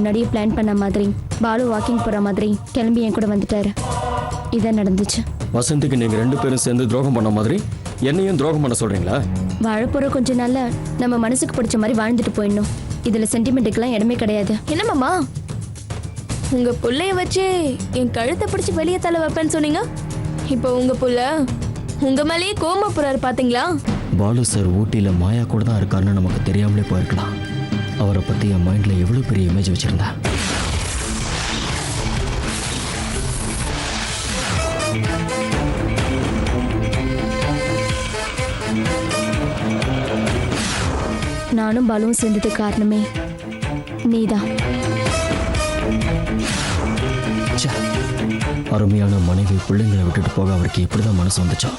முன்னாடியே பிளான் பண்ண மாதிரி பாலு வாக்கிங் போற மாதிரி கிளம்பி என் கூட வந்துட்டாரு. இதான் நடந்துச்சு. வசந்திக்கு நீங்க 2 பேரும் சேர்ந்து துரோகம் பண்ண மாதிரி என்னையும் துரோகம் பண்ண சொல்றீங்களா? வாழப்போற கொஞ்ச நாள்ல நம்ம மனசுக்கு பிடிச்ச மாதிரி வாழ்ந்துட்டு போயிடணும். இதுல சென்டிமெண்ட்டுக்கெல்லாம் இடமே கிடையாது. என்ன மாமா, உங்க புள்ளைய வச்சு என் கழுத்தை பிடிச்சு வெளியே தள்ள வைப்பேன்னு சொன்னீங்க. இப்போ உங்க புள்ள உங்க மேலேயே கோமா போறாரு பாத்தீங்களா? பாலு சார் ஊட்டியில மாயா கூட தான் இருக்காருன்னு நமக்கு தெரியாமலே போயிருக்கலாம். அவரை பத்தி என் மைண்ட்ல எவ்வளவு பெரிய இமேஜ் வச்சிருந்தேன். நானும் பாலுவும் சேர்ந்தது காரணமே நீதான். அருமையான மனைவி பிள்ளைங்களை விட்டுட்டு போக அவருக்கு எப்படிதான் மனசு வந்துச்சோ?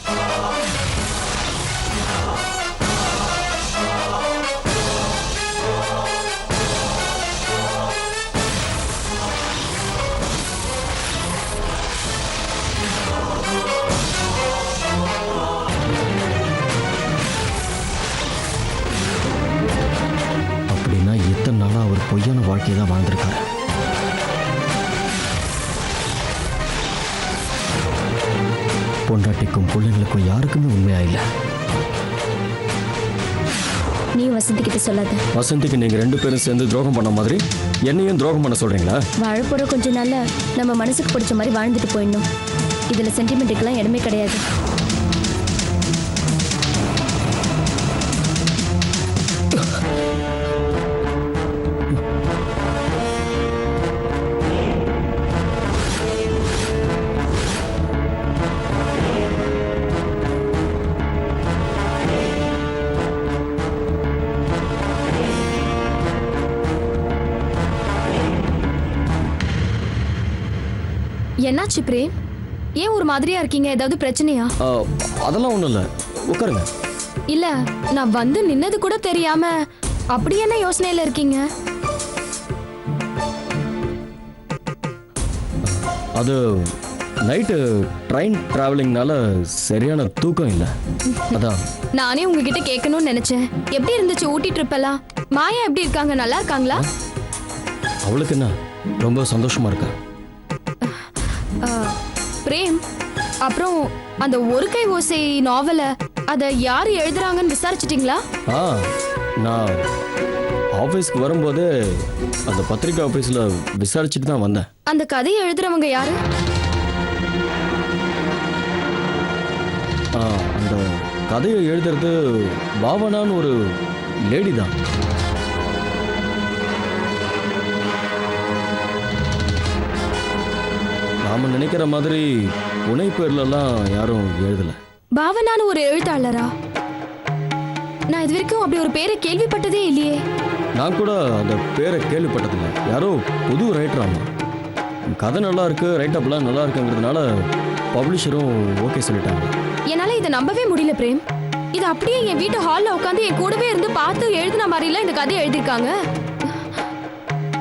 அப்படின்னா இத்தனை நாளா அவர் பொய்யான வாழ்க்கையை தான் வாழ்ந்திருக்காரு. பொண்டாட்டிக்கும் பிள்ளைங்களுக்கும் யாருக்குமே உண்மையா இல்லை. நீ வசந்தி கிட்ட சொல்லாத. வசந்திக்கு நீங்க 2 பேரும் சேர்ந்து துரோகம் பண்ண மாதிரி என்னையும் துரோகம் பண்ண சொல்றீங்களா? வாழப்போற கொஞ்ச நாள்ல நம்ம மனசுக்கு பிடிச்ச மாதிரி வாழ்ந்துட்டு போயிடணும். இதுல சென்டிமெண்ட்டுக்கெல்லாம் இடமே கிடையாது. என்னாச்சு பிரேம்? ஏன் ஒரு மாதிரியா இருக்கீங்க? ஏதாவது பிரச்சனையா? அதெல்லாம் ஒண்ணும் இல்லை, உட்காருங்க. இல்ல, நான் வந்து நின்னது கூட தெரியாம அப்படி என்ன யோசனையில இருக்கீங்க? அது நைட்டு ட்ரெயின் டிராவலிங்னால சரியான தூக்கம் இல்லை, அதான். நானே உங்ககிட்ட கேட்கணும்னு நினைச்சேன். எப்படி இருந்துச்சு ஊட்டி ட்ரிப் எல்லாம்? மாயா எப்படி இருக்காங்க? நல்லா இருக்காங்களா? அவளுக்கு என்ன, ரொம்ப சந்தோஷமா இருக்கா. பிரேம், அப்புறம் அந்த ஒரு கை ஓசை நாவல அத யாரு எழுதுறாங்கன்னு விசாரிச்சிட்டீங்களா? நான் ஆபீஸ்க்கு வரும்போது அந்த பத்திரிகை ஆபீஸ்ல விசாரிச்சுட்டு தான் வந்தேன். அந்த கதையை எழுதுறவங்க யாரு? அந்த கதையை எழுதுறது பாவனான்னு ஒரு லேடி தான். நாம நினைக்கிற மாதிரி புனை பேர்லாம் யாரும் எழுதல. பாவனான்னு ஒரு எழுத்தாளரா? நான் இது வரைக்கும் அப்படி ஒரு பேரை கேள்விப்பட்டதே இல்லையே. நான் கூட அந்த பேரை கேள்விப்பட்டதில்லை. யாரோ புது ரைட்டர். ஆமா, கதை நல்லா இருக்கு, ரைட் அப்லாம் நல்லா இருக்குங்கிறதுனால பப்ளிஷரும் ஓகே சொல்லிட்டாங்க. என்னால இதை நம்பவே முடியல பிரேம். இது அப்படியே என் வீட்டு ஹால்ல உட்காந்து என் கூடவே இருந்து பார்த்து எழுதின மாதிரிலாம் இந்த கதையை எழுதியிருக்காங்க.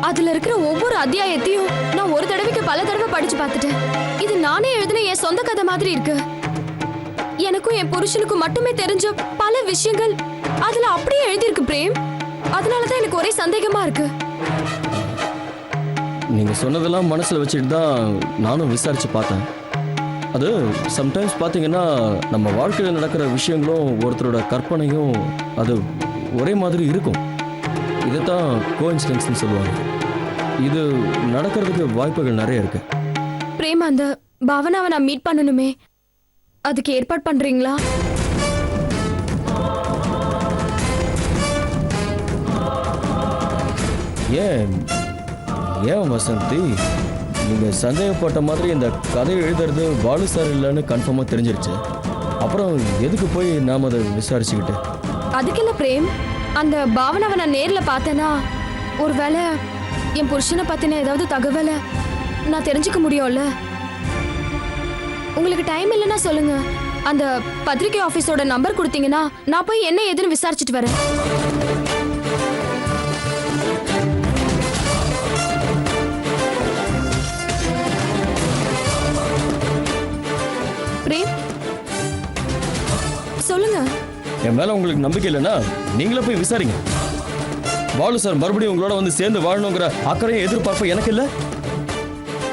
அதுல இருக்கிற ஒவ்வொரு அத்தியாயத்தையும் நான் ஒரு தடவைக்கு பல தடவை படிச்சு பார்த்துட்டேன். இது நானே எழுதின என் சொந்த கதை மாதிரி இருக்கு. எனக்கும் என் புருஷனுக்கும் மட்டுமே தெரிஞ்ச பல விஷயங்கள் அதுல அப்படியே எழுதியிருக்கு பிரேம். அதனாலதான் எனக்கு ஒரே சந்தேகமா இருக்கு. நீங்க சொன்னதெல்லாம் மனசுல வச்சுட்டு தான் நானும் விசாரிச்சு பார்த்தேன். அது சம்டைம்ஸ் பார்த்தீங்கன்னா நம்ம வாழ்க்கையில் நடக்கிற விஷயங்களும் ஒருத்தரோட கற்பனையும் அது ஒரே மாதிரி இருக்கும். இதைத்தான் கோஇன்சிடென்ஸ்னு சொல்லுவாங்க. இது நடக்கிறதுக்கு வாய்ப்புகள் நிறைய இருக்கு. பிரேம், அந்த பாவனாவை நான் மீட் பண்ணணுமே, அதுக்கு ஏற்பாடு பண்றீங்களா? ஏன் ஏன் வசந்தி, நீங்க சந்தேகப்பட்ட மாதிரி இந்த கதையை எழுதுறது பாலு சார் இல்லைன்னு கன்ஃபார்மா தெரிஞ்சிருச்சு. அப்புறம் எதுக்கு போய் நாம அதை விசாரிச்சுக்கிட்டு? அதுக்கு இல்ல பிரேம், அந்த பாவனாவை நான் நேர்ல பார்த்தேன்னா ஒருவேளை என் புருஷனை பத்தின ஏதாவது தகவலை நான் தெரிஞ்சுக்க முடியும்ல. உங்களுக்கு டைம் இல்லைன்னா சொல்லுங்க, அந்த பத்திரிகை ஆபீஸோட நம்பர் கொடுத்தீங்கன்னா நான் போய் என்ன ஏதுன்னு விசாரிச்சுட்டு வரேன். பிரேம், சொல்லுங்க. என் மேல உங்களுக்கு நம்பிக்கை இல்லைன்னா நீங்களே போய் விசாரிங்க. பாலு சார் மறுபடியும் உங்களோட வந்து சேர்ந்து வாழணுங்கிற அக்கறையும் எதிர்பார்ப்பு எனக்கு இல்லை.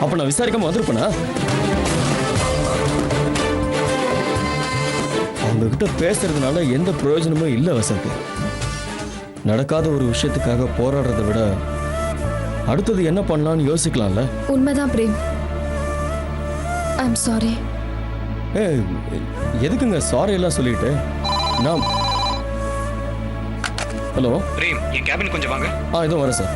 அப்ப நான் விசாரிக்காம வந்திருப்பேனா? அவங்க கிட்ட பேசுறதுனால எந்த பிரயோஜனமும் இல்லை வசந்த். நடக்காத ஒரு விஷயத்துக்காக போராடுறதை விட அடுத்தது என்ன பண்ணலாம்னு யோசிக்கலாம்ல. உண்மைதான் பிரேம். I am sorry. எதுக்குங்க சாரி எல்லாம் சொல்லிட்டு? நான் ஹலோ பிரேம், என் கேபின் கொஞ்சம் வாங்க. இதோ வரேன் சார்.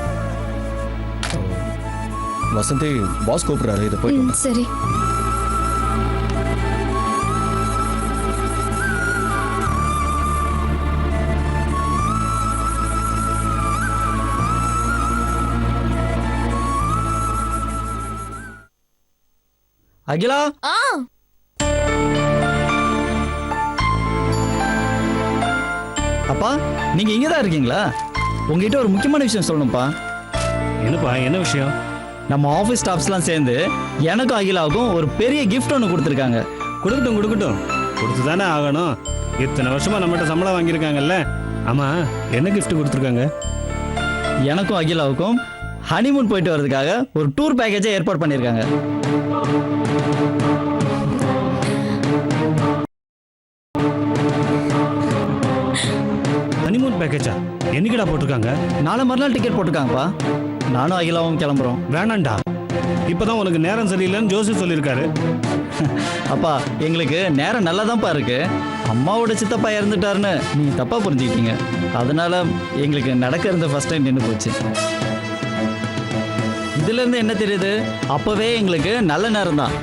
வசந்தி பாஸ் கூப்பிடுறாரு, இதை போய் சரி. அகிலா, அப்பா நீங்க இங்க தான் இருக்கீங்களா? உங்ககிட்ட ஒரு முக்கியமான விஷயம் சொல்லணும்ப்பா. என்னப்பா, என்ன விஷயம்? நம்ம ஆஃபீஸ் ஸ்டாஃப்ஸ்லாம் சேர்ந்து எனக்கும் அகிலாவுக்கும் ஒரு பெரிய கிஃப்ட் ஒன்று கொடுத்துருக்காங்க. கொடுக்கட்டும் கொடுக்கட்டும், கொடுத்து தானே ஆகணும். இத்தனை வருஷமா நம்மகிட்ட சம்பளம் வாங்கியிருக்காங்கல்ல. ஆமா, என்ன கிஃப்ட் கொடுத்துருக்காங்க? எனக்கும் அகிலாவுக்கும் ஹனிமூன் போயிட்டு வர்றதுக்காக ஒரு டூர் பேக்கேஜை ஏற்பாடு பண்ணியிருக்காங்க. ஹனிமூன் பேக்கேஜா? என்னைக்குடா போட்டிருக்காங்க? நாளை மறுநாள் டிக்கெட் போட்டிருக்காங்கப்பா. நானும் அகிலாவும் கிளம்புறோம். வேணாண்டா, இப்பதான் உனக்கு நேரம் சரியில்லைன்னு ஜோசி சொல்லியிருக்காரு. அப்பா எங்களுக்கு நேரம் நல்லாதான்ப்பா இருக்கு. அம்மாவோட சித்தப்பா இறந்துட்டாருன்னு நீங்க தப்பா புரிஞ்சுக்கிட்டீங்க. அதனால எங்களுக்கு நடக்க இருந்த ஃபர்ஸ்ட் டைம் நின்று போச்சு. இதுல இருந்து என்ன தெரியுது? அப்பவே எங்களுக்கு நல்ல நேரம் தான்.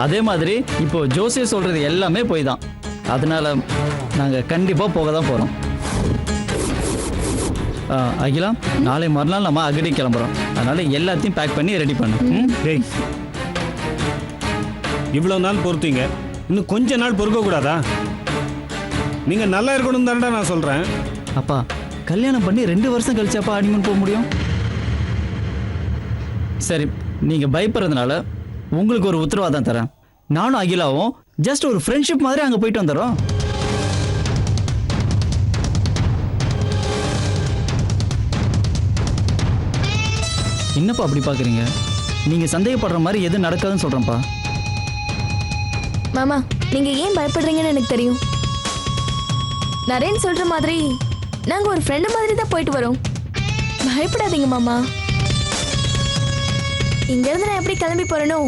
அதே மாதிரி இப்போ ஜோசிய சொல்றது எல்லாமே போய் தான். அதனால நாங்க கண்டிப்பா போக தான் போறோம். அகிலா, நாளை மறுநாள் நம்ம அகடி கிளம்புறோம். அதனால எல்லாத்தையும் பேக் பண்ணி ரெடி பண்ணு. டேய், இவ்வளவு நாள் பொறுத்தீங்க, இன்னும் கொஞ்ச நாள் பொறுக்க கூடாதா? நீங்க நல்லா இருக்கணும் தானடா நான் சொல்றேன். அப்பா கல்யாணம் பண்ணி 2 வருஷம் கழிச்சாப்பா ஹனிமூன் போக முடியும். சரி, நீங்க பயப்படுறதுனால உங்களுக்கு ஒரு உத்தரவாதம் தரேன். நானும் அகிலாவும் ஜஸ்ட் ஒரு ஃப்ரெண்ட்ஷிப் மாதிரி அங்க போயிட்டு வந்துடுறோம். என்னப்பா அப்படி பாக்குறீங்க? நீங்க சந்தேகப்படுற மாதிரி எது நடக்காதுன்னு சொல்றேன்ப்பா. மாமா, நீங்க ஏன் பயப்படுறீங்கன்னு எனக்கு தெரியும். நரேன் சொல்ற மாதிரி நாங்க ஒரு ஃப்ரெண்டு மாதிரி தான் போயிட்டு வரோம். பயப்படாதீங்க மாமா. இங்க இருந்து நான் எப்படி கிளம்பி போறேனோ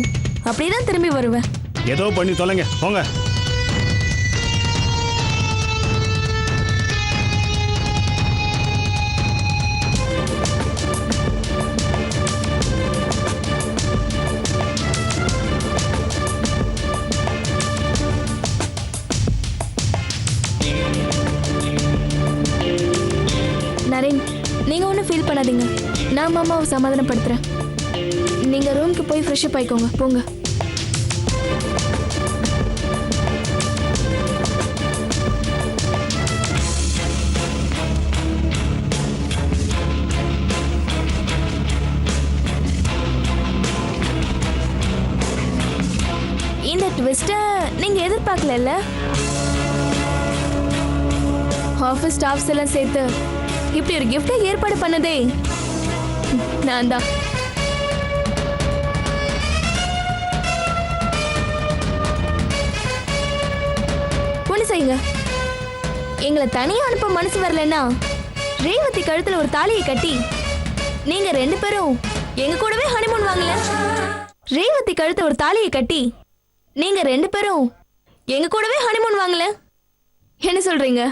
அப்படிதான் திரும்பி வருவேன். ஏதோ பண்ணி தொலைங்க, போங்க. நரேன், நீங்க ஒன்றும் ஃபீல் பண்ணாதீங்க. நான் மாமாவை சமாதானப்படுத்துறேன். நீங்க ரூமுக்கு போய் ஃப்ரெஷ் அப் ஆயிக்கோங்க, போங்க. இந்த ட்விஸ்ட நீங்க எதிர்பார்க்கல. ஆஃபீஸ் ஸ்டாஃப்ஸ் எல்லாம் சேர்த்து இப்படி ஒரு கிஃப்டை ஏற்பாடு பண்ணதே நான் தான். ஒண்ணு செய்யுங்க, எங்களை தனியா அனுப்ப மனசு வரலன்னா ரேவதி கழுத்துல ஒரு தாலியை கட்டி நீங்க 2 பேரும் எங்க கூடவே ஹனிமூன் வாங்கல. ரேவதி கழுத்துல ஒரு தாலியை கட்டி நீங்க 2 பேரும் எங்க கூடவே ஹனிமூன் வாங்கல. என்ன சொல்றீங்க?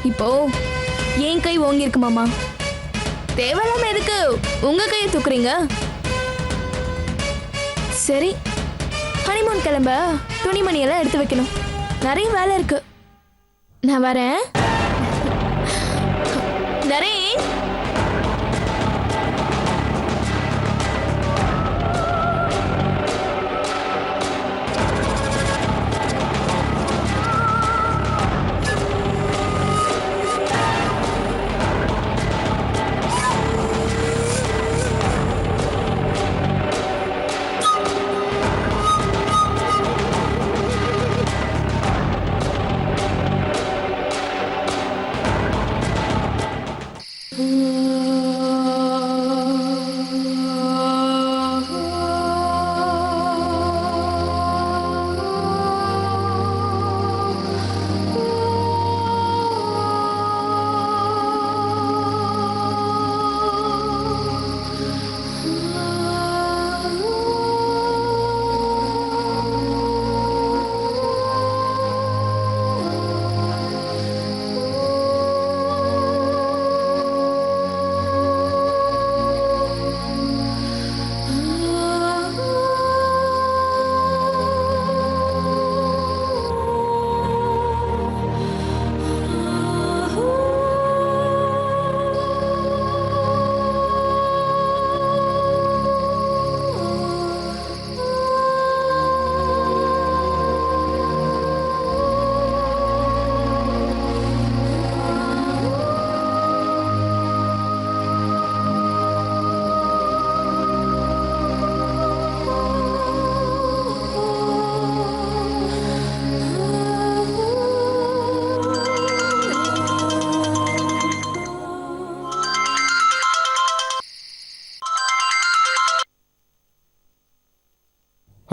இப்போ என் கை ஓங்கி இருக்கு மாமா. தேவையில்லாம எதுக்கு உங்க கையை தூக்குறீங்க? சரி, ஹனிமூன் கிளம்ப துணிமணி எல்லாம் எடுத்து வைக்கணும். நிறைய வேலை இருக்கு. நான் வரேன். நரேன்,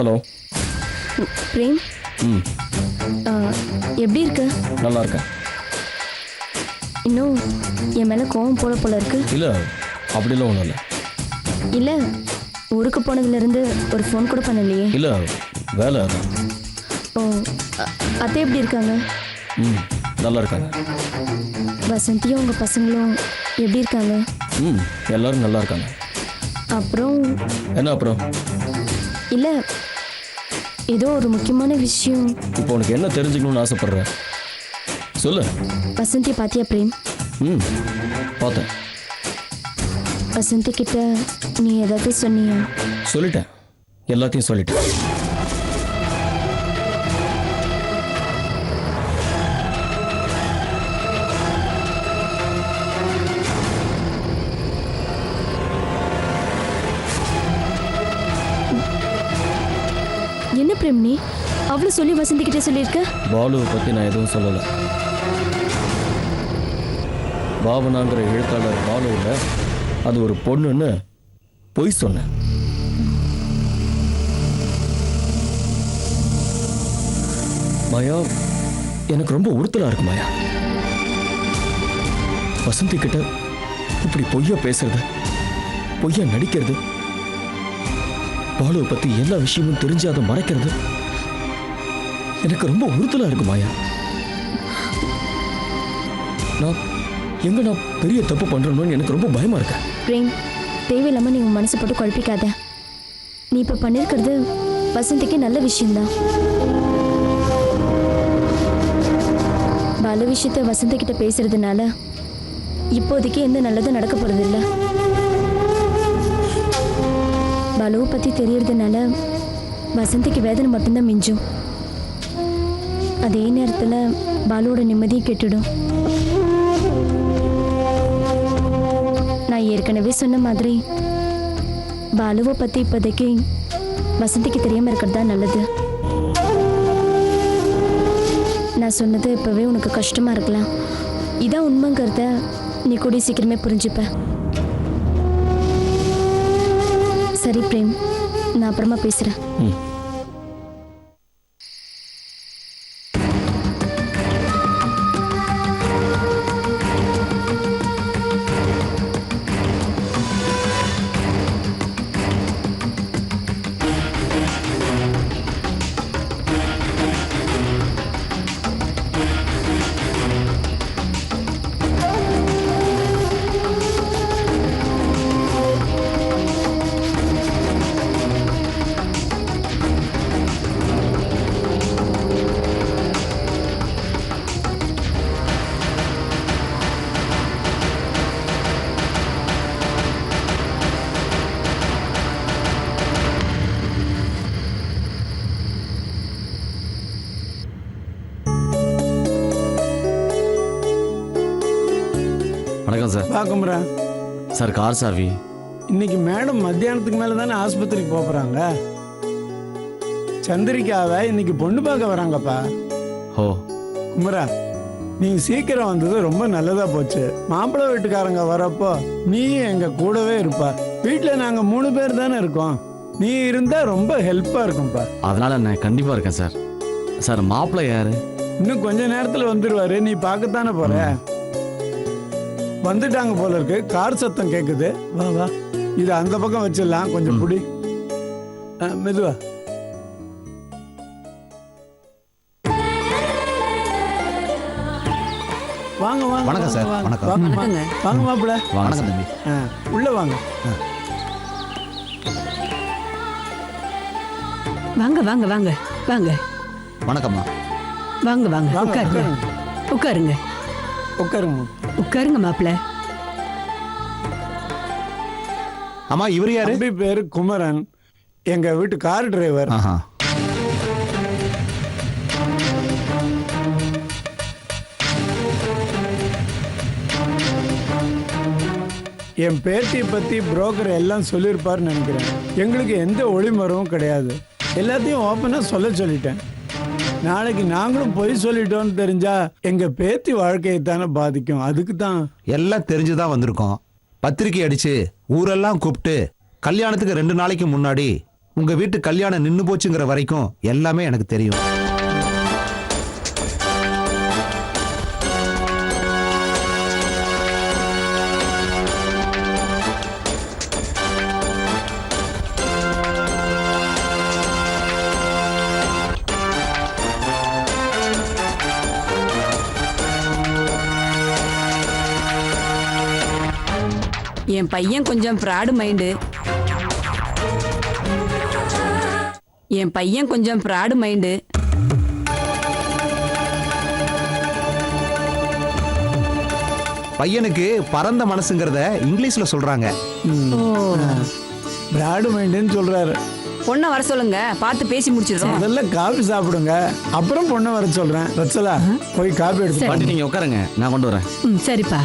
ஹலோ. பிரேம், ம், எப்படி இருக்க? நல்லா இருக்கேன். இன்னும் என் மேல கோவம் போல இருக்கு. இல்லை, அப்படிலாம் ஒன்றும் இல்லை. இல்ல, ஊருக்கு போனதுல இருந்து ஒரு ஃபோன் கூட பண்ணலையே. இல்லை, வேலை தான். ஓ, அத்தை எப்படி இருக்காங்க? ம், நல்லா இருக்காங்க. வசந்தியும் உங்க பசங்களும் எப்படி இருக்காங்க? ம், எல்லாரும் நல்லா இருக்காங்க. அப்புறம் என்ன அப்புறம்? இல்ல, ஏதோ ஒரு முக்கியமான விஷயம். இப்போ உனக்கு என்ன தெரிஞ்சுக்கணும்னு ஆசைப்படுற? சொல்லு. வசந்தியை பாத்தியா பிரேம்? ம், பார்த்தேன். வசந்தி கிட்ட நீ ஏதாவது சொன்னியா? சொல்லிட்டேன், எல்லாத்தையும் சொல்லிட்டேன். என்ன பிரேம், நீ அவ்வளவு சொல்லி வசந்தி கிட்ட சொல்லியிருக்க? பாலுவை பற்றி நான் எதுவும் சொல்லலை. பாவனாங்கிற எழுத்தாளர் பாலு இல்லை, அது ஒரு பொண்ணுன்னு பொய் சொன்னேன். மாயா, எனக்கு ரொம்ப உறுத்தலா இருக்கு மாயா. வசந்தி கிட்ட இப்படி பொய்யா பேசுறது, பொய்யா நடிக்கிறது, பாலுவை பத்தி எல்லா விஷயமும் தெரிஞ்சு அதை மறைக்கிறது எனக்கு ரொம்ப உறுத்தலா இருக்கு மாயா. நான் பெரிய தப்பு பண்றேன்னு எனக்கு ரொம்ப பயமா இருக்கு. பிரேம், தேவையில்லாம நீ உன் மனசு போட்டு குழப்பிக்காத. நீ இப்ப பண்ணிருக்கிறது வசந்திக்கு நல்ல விஷயம்தான். பாலு விஷயத்த வசந்தி கிட்ட பேசுறதுனால இப்போதைக்கு எந்த நல்லதும் நடக்க போறது இல்ல. பாலுவை பத்தி தெரியறதுனால வசந்திக்கு வேதனை மட்டும்தான் மிஞ்சும். அதே நேரத்துல பாலுவோட நிம்மதியும் கெட்டுடும். நான் ஏற்கனவே சொன்ன மாதிரி பாலுவை பத்தி இப்போதைக்கு வசந்திக்கு தெரியாம இருக்கிறது தான் நல்லது. நான் சொன்னது இப்பவே உனக்கு கஷ்டமா இருக்கலாம். இதான் உண்மைங்கிறத நீ கூட சீக்கிரமே புரிஞ்சுப்ப. சரி பிரேம், நான் அப்புறமா பேசுறேன். ம். வணக்கம் சார். வா குமரா. சார், கார் சாவி. இன்னைக்கு மேடம் மத்தியானத்துக்கு மேலே தானே ஆஸ்பத்திரிக்கு போகிறாங்க. சந்திரிக்காவை இன்னைக்கு பொண்ணு பார்க்க வராங்கப்பா. ஓ. குமரா, நீ சீக்கிரம் வந்தது ரொம்ப நல்லதா போச்சு. மாப்பிள்ளை வீட்டுக்காரங்க வரப்போ நீயும் எங்க கூடவே இருப்பா. வீட்டில் நாங்கள் 3 பேர் தானே இருக்கோம். நீ இருந்தா ரொம்ப ஹெல்ப்பாக இருக்கும்ப்பா. அதனால நான் கண்டிப்பாக இருக்கேன் சார். சார், மாப்பிள்ளை யாரு? இன்னும் கொஞ்ச நேரத்தில் வந்துடுவாரு. நீ பார்க்கத்தானே போற. வந்துட்டாங்க போல இருக்கு. கார் சத்தம் கேட்குது. வா வா, இது அந்த பக்கம் வச்சிடலாம். கொஞ்சம் புடி. மெதுவா. வாங்க வாங்க. வணக்கம் சார். வாங்க, வணக்கம். வாங்க, வாங்க. வாங்க மாப்பிள்ள. வணக்கம் தம்பி. உள்ள வாங்க. வாங்க வாங்க வாங்க வாங்க வணக்கம்மா. வாங்க வாங்க வாங்க, உட்காருங்க உட்காருங்க உட்காருங்க. உட்காருங்க மாப்பிள்ள. அம்மா, இவர் யாரு? தம்பி பேரு குமரன், எங்க வீட்டு கார் டிரைவர். ஆஹா. என் பேத்தியை பத்தி புரோக்கர் எல்லாம் சொல்லியிருப்பாருன்னு நினைக்கிறேன். எங்களுக்கு எந்த ஒளிமரமும் கிடையாது. எல்லாத்தையும் ஓப்பனாக சொல்லிட்டேன். நாளைக்கு நாங்களும் பொய் சொல்லிட்டோம்னு தெரிஞ்சா எங்க பேத்தி வாழ்க்கையை தானே பாதிக்கும். அதுக்கு தான் எல்லாம் தெரிஞ்சுதான் வந்திருக்கோம். பத்திரிக்கை அடிச்சு ஊரெல்லாம் கூப்பிட்டு கல்யாணத்துக்கு 2 நாளைக்கு முன்னாடி உங்க வீட்டு கல்யாணம் நின்னு போச்சுங்கிற வரைக்கும் எல்லாமே எனக்கு தெரியும். என் பையன் கொஞ்சம் ஃப்ராடு மைண்டு. என் பையன் கொஞ்சம் ஃப்ராடு மைண்டு. பையனுக்கு பரந்த மனசுங்கிறத இங்கிலீஷ்ல சொல்றாங்க. பிராடு மைண்டுன்னு சொல்றாரு. பொண்ணை வர சொல்லுங்க, பார்த்து பேசி முடிச்சிடுறோம். முதல்ல காபி சாப்பிடுங்க, அப்புறம் பொண்ணை வர சொல்றேன். வச்சலா போய் காபி எடுத்து பாட்டி நீங்க உட்காருங்க, நான் கொண்டு வரேன். சரிப்பா.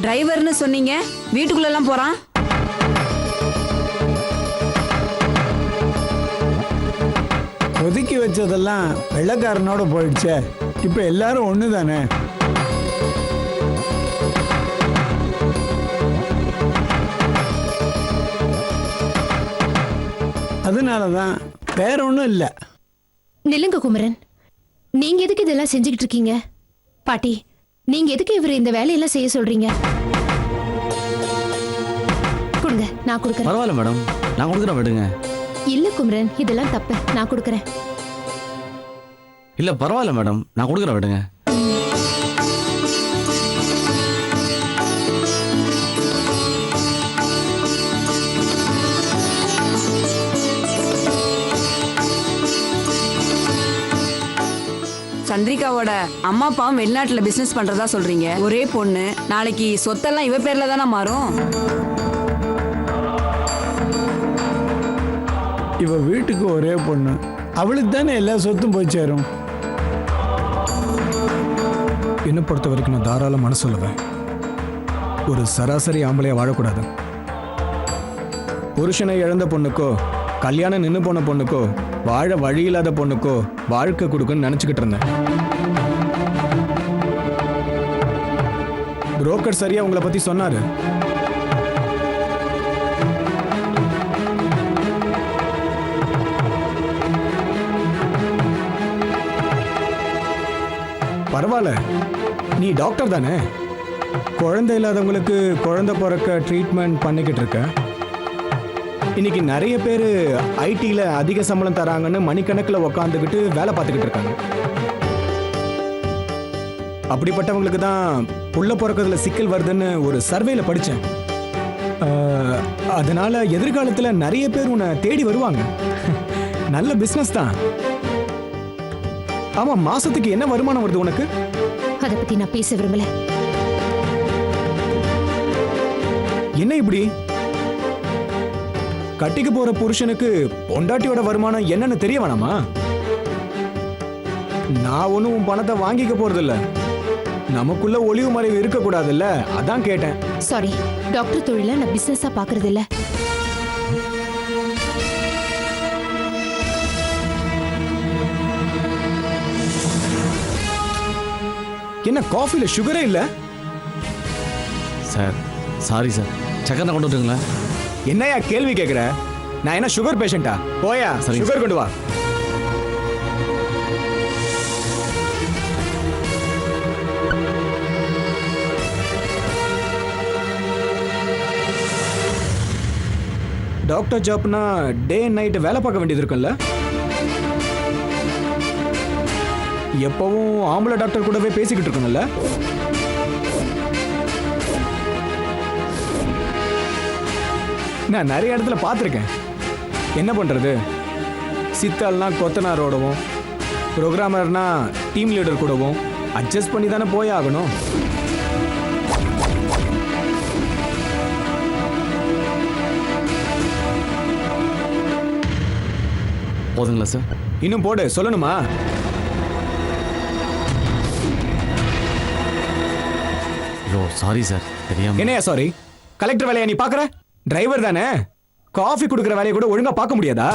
டிரைவர்னு சொன்னீங்க, வீட்டுக்குள்ள எல்லாம் போறான். ஒதுக்கி வச்சதெல்லாம் வெள்ளக்காரனோட போயிடுச்சே. இப்ப எல்லாரும் ஒண்ணு தானே. அதனாலதான் வேற ஒண்ணும் இல்ல. நில்லுங்க குமரன், நீங்க எதுக்கு இதெல்லாம் செஞ்சுக்கிட்டு இருக்கீங்க? பாட்டி, நீங்க எதுக்கு இவர் இந்த வேலையெல்லாம் செய்ய சொல்றீங்க? கொடுங்க, நான் கொடுக்கறேன். பரவாயில்ல மேடம், நான் கொடுக்குறேன், விடுங்க. இல்ல குமரன், இதெல்லாம் தப்பு, நான் கொடுக்கறேன். இல்ல பரவாயில்ல மேடம், நான் கொடுக்குறேன், விடுங்க. சந்திரிகாவோட அம்மா அப்பாவும் வெளிநாட்டுல பிசினஸ் பண்றதா சொல்றீங்க. ஒரே பொண்ணு, நாளைக்கு சொத்தெல்லாம் இவ பேர்ல தானே மாறும். இவ வீட்டுக்கு ஒரே பொண்ணு, அவளுக்கு தானே எல்லா சொத்தும் போய் சேரும். என்னை பொறுத்த வரைக்கும் நான் தாராள மனசு சொல்லுவேன். ஒரு சராசரி ஆம்பளையா வாழக்கூடாது. புருஷனை இழந்த பொண்ணுக்கோ, கல்யாணம் நின்று போன பொண்ணுக்கோ, வாழ வழி இல்லாத பொண்ணுக்கோ வாழ்க்கை கொடுக்குன்னு நினச்சிக்கிட்டு இருந்தேன். புரோக்கர் சரியா உங்களை பத்தி சொன்னாரு. பரவாயில்ல, நீ டாக்டர் தானே. குழந்தை இல்லாதவங்களுக்கு குழந்தை பிறக்க ட்ரீட்மெண்ட் பண்ணிக்கிட்டு இருக்க. இன்னைக்கு நிறைய பேர் ஐடியில் அதிக சம்பளம் தராங்கன்னு மணிக்கணக்கில் உக்காந்துக்கிட்டு வேலை பார்த்துக்கிட்டு இருக்காங்க. அப்படிப்பட்டவங்களுக்கு தான் புள்ள பிறக்கிறதுல சிக்கல் வருதுன்னு ஒரு சர்வேல படித்தேன். அதனால எதிர்காலத்தில் நிறைய பேர் உன்னை தேடி வருவாங்க. நல்ல பிஸ்னஸ் தான். ஆமா, மாசத்துக்கு என்ன வருமானம் வருது உனக்கு? அதை பத்தி நான் பேச விரும்பல. என்ன இப்படி? கட்டிக்கு போற புருஷனுக்கு பொண்டாட்டியோட வருமானம் என்னன்னு தெரிய வேணாமா? நான் ஒன்னும் உன் பணத்தை வாங்கிக்க போறது இல்ல. நமக்குள்ள ஒளிவு மறைவு இருக்க கூடாதுல்ல, அதான் கேட்டேன். சாரி, டாக்டர் தொழில நான் பிசினஸா பாக்குறது இல்ல. என்ன காஃபில சுகரே இல்ல? சார் சாரி சார், சக்கரை கொண்டு வந்துங்களா? என்னையா கேள்வி கேக்குற? நான் என்ன சுகர் பேஷண்டா? போயா, சுகர் கொண்டு வா. Doctor Jaffna day and night வேலை பார்க்க வேண்டியது இருக்குல்ல? எப்பவும் ஆம்பளை டாக்டர் கூடவே பேசிக்கிட்டு இருக்கணும்ல? நான் நிறைய இடத்துல பார்த்துருக்கேன். என்ன பண்றது, சித்தால்னா கொத்தனாரோடவும், ப்ரோக்ராமர்னா டீம் லீடர் கூடவும் அட்ஜஸ்ட் பண்ணி தானே போய் ஆகணும். போதுங்களா சார்? இன்னும் போடு, சொல்லணுமா? ஐயோ சாரி சார், தெரியாம. என்னையா சாரி? கலெக்டர் வேலையா நீ பாக்குற? டிரைவர் தானே, காஃபி கொடுக்குற வேலையை கூட ஒழுங்கா பார்க்க முடியாதா?